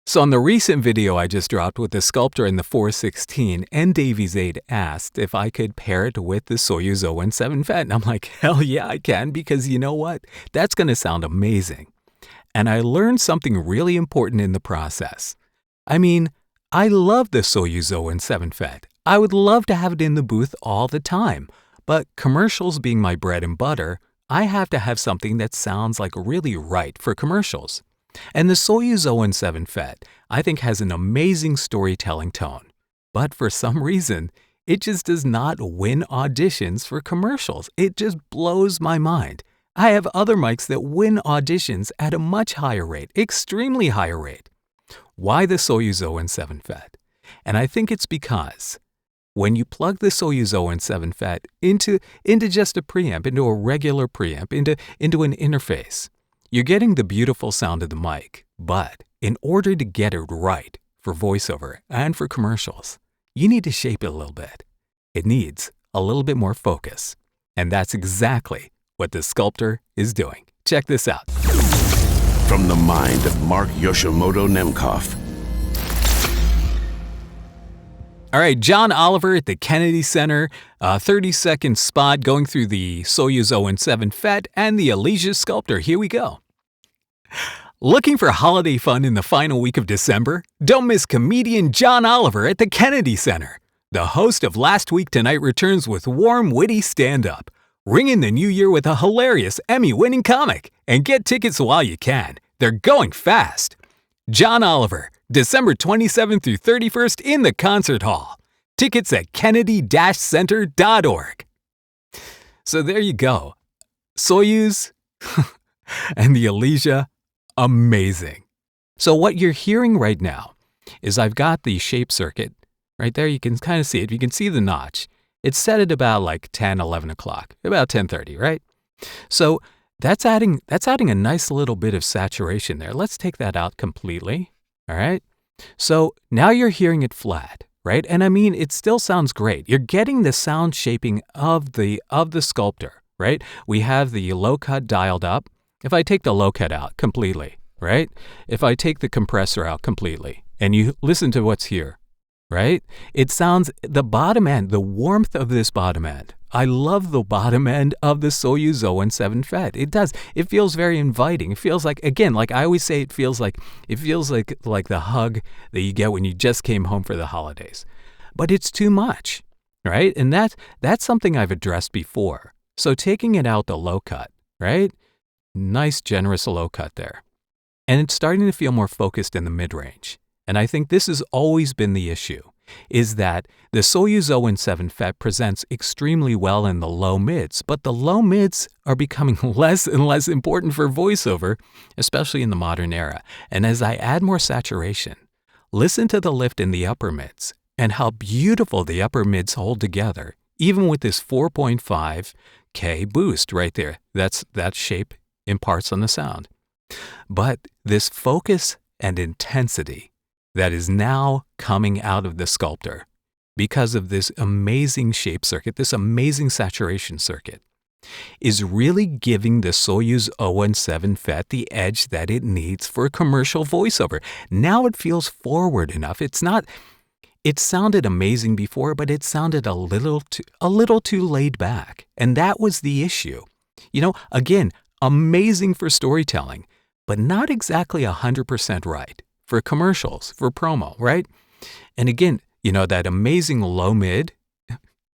So on the recent video I just dropped with the Skulpter and the 416, and Davies 8 asked if I could pair it with the Soyuz 017 FET. And I'm like, hell yeah, I can, because you know what? That's going to sound amazing. And I learned something really important in the process. I mean, I love the Soyuz 017 FET. I would love to have it in the booth all the time. But commercials being my bread and butter, I have to have something that sounds like really right for commercials. And the Soyuz 017 FET, I think, has an amazing storytelling tone. But for some reason, it just does not win auditions for commercials. It just blows my mind. I have other mics that win auditions at a much higher rate, extremely higher rate. Why the Soyuz 017 FET? And I think it's because when you plug the Soyuz 017 FET into just a preamp, into a regular preamp, into an interface, you're getting the beautiful sound of the mic, but in order to get it right for voiceover and for commercials, you need to shape it a little bit. It needs a little bit more focus. And that's exactly what the Skulpter is doing. Check this out. From the mind of Mark Yoshimoto Nemkov. All right, John Oliver at the Kennedy Center, 30-second spot going through the Soyuz 017 FET and the Elysia Skulpter. Here we go. Looking for holiday fun in the final week of December? Don't miss comedian John Oliver at the Kennedy Center. The host of Last Week Tonight returns with warm, witty stand-up. Ring in the new year with a hilarious Emmy-winning comic and get tickets while you can. They're going fast. John Oliver, December 27th through 31st in the Concert Hall. Tickets at kennedy-center.org. So there you go. Soyuz and the Elysia, amazing. So what you're hearing right now is I've got the shape circuit right there. You can kind of see it. You can see the notch. It's set at about like 10, 11 o'clock, about 10:30, right? So that's adding a nice little bit of saturation there. Let's take that out completely, all right? So now you're hearing it flat, right? And I mean, it still sounds great. You're getting the sound shaping of the Skulpter, right? We have the low cut dialed up. If I take the low cut out completely, right? If I take the compressor out completely and you listen to what's here, right? It sounds, the bottom end, the warmth of this bottom end. I love the bottom end of the Soyuz 017 FET. It does. It feels very inviting. It feels like, again, like I always say, it feels like the hug that you get when you just came home for the holidays. But it's too much, right? And that's something I've addressed before. So taking it out the low cut, right? Nice, generous low cut there. And it's starting to feel more focused in the mid-range. And I think this has always been the issue, is that the Soyuz 017 FET presents extremely well in the low mids, but the low mids are becoming less and less important for voiceover, especially in the modern era. And as I add more saturation, listen to the lift in the upper mids and how beautiful the upper mids hold together, even with this 4.5K boost right there. That shape imparts on the sound. But this focus and intensity that is now coming out of the Skulpter because of this amazing shape circuit, this amazing saturation circuit, is really giving the Soyuz 017 FET the edge that it needs for commercial voiceover. Now it feels forward enough. It sounded amazing before, but it sounded a little too laid back. And that was the issue. You know, again, amazing for storytelling, but not exactly 100% right for commercials, for promo, right? And again, you know, that amazing low mid,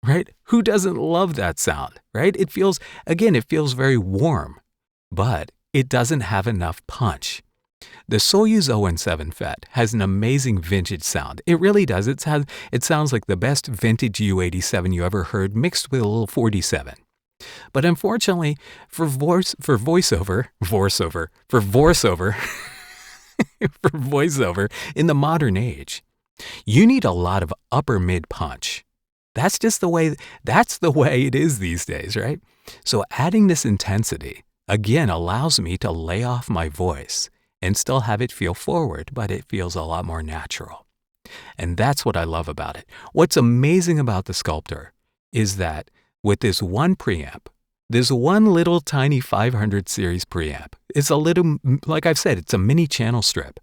right? Who doesn't love that sound, right? It feels very warm, but it doesn't have enough punch. The Soyuz 017 FET has an amazing vintage sound. It really does. It sounds like the best vintage U87 you ever heard mixed with a little 47. But unfortunately, for voiceover in the modern age, you need a lot of upper mid punch. That's the way it is these days, right? So adding this intensity, again, allows me to lay off my voice and still have it feel forward, but it feels a lot more natural. And that's what I love about it. What's amazing about the Skulpter is that with this one preamp, this one little tiny 500 series preamp, it's a little, like I've said, it's a mini channel strip.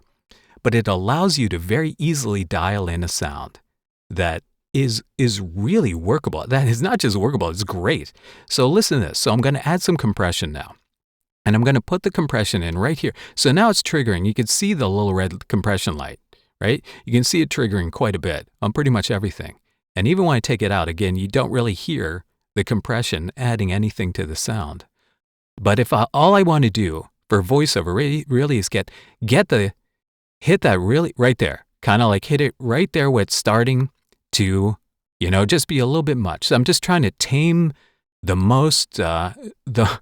but it allows you to very easily dial in a sound that is really workable. That is not just workable, it's great. So listen to this. So I'm going to add some compression now. And I'm going to put the compression in right here. So now it's triggering. You can see the little red compression light, right? You can see it triggering quite a bit on pretty much everything. And even when I take it out, again, you don't really hear the compression adding anything to the sound. But if all I want to do for voiceover really is hit that really right there, kind of like hit it right there where it's starting to, just be a little bit much. So I'm just trying to tame the most, the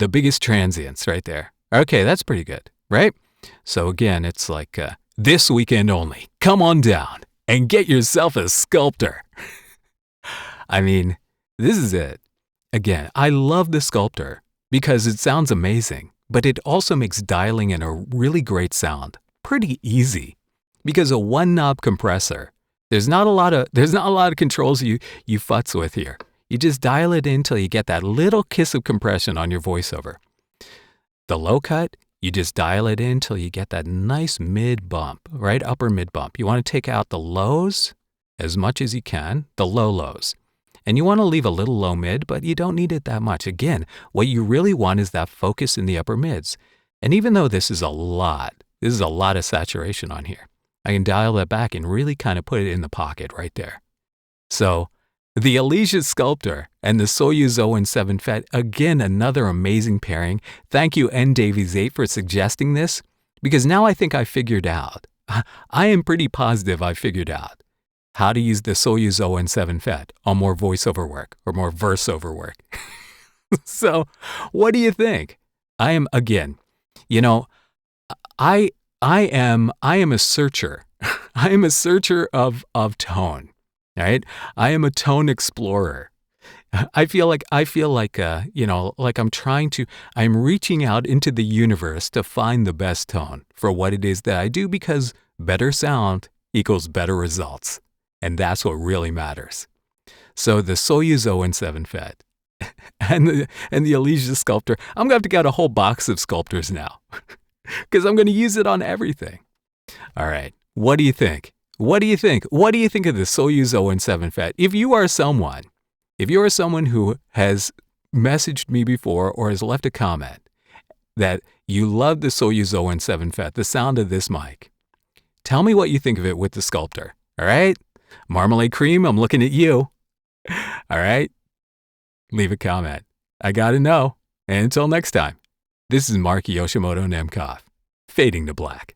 biggest transients right there. Okay, that's pretty good, right? So again, it's like this weekend only. Come on down and get yourself a Skulpter. I mean, this is it. Again, I love the Skulpter because it sounds amazing, but it also makes dialing in a really great sound pretty easy because a one knob compressor. There's not a lot of controls you futz with here. You just dial it in till you get that little kiss of compression on your voiceover. The low cut, you just dial it in till you get that nice mid bump, right? Upper mid bump. You want to take out the lows as much as you can, the low lows. And you want to leave a little low mid, but you don't need it that much. Again, what you really want is that focus in the upper mids. And even though this is a lot of saturation on here, I can dial that back and really kind of put it in the pocket right there. So the Elysia Skulpter and the Soyuz 017 FET, again, another amazing pairing. Thank you, NDavies8, for suggesting this, because now I think I figured out, I am pretty positive I figured out how to use the Soyuz 017 FET on more voiceover work or more verse-over work. So what do you think? I am, again, I am a searcher. I am a searcher of tone. Right? I am a tone explorer. I feel like I'm reaching out into the universe to find the best tone for what it is that I do, because better sound equals better results. And that's what really matters. So the Soyuz 017 FET and the Elysia Skulpter, I'm going to have to get a whole box of Skulpters now because I'm going to use it on everything. All right. What do you think? What do you think? What do you think of the Soyuz 017 FET? If you are someone who has messaged me before or has left a comment that you love the Soyuz 017 FET, the sound of this mic, tell me what you think of it with the Skulpter. All right? Marmalade Cream, I'm looking at you. All right? Leave a comment. I gotta know. And until next time, this is Mark Yoshimoto Nemkov, fading to black.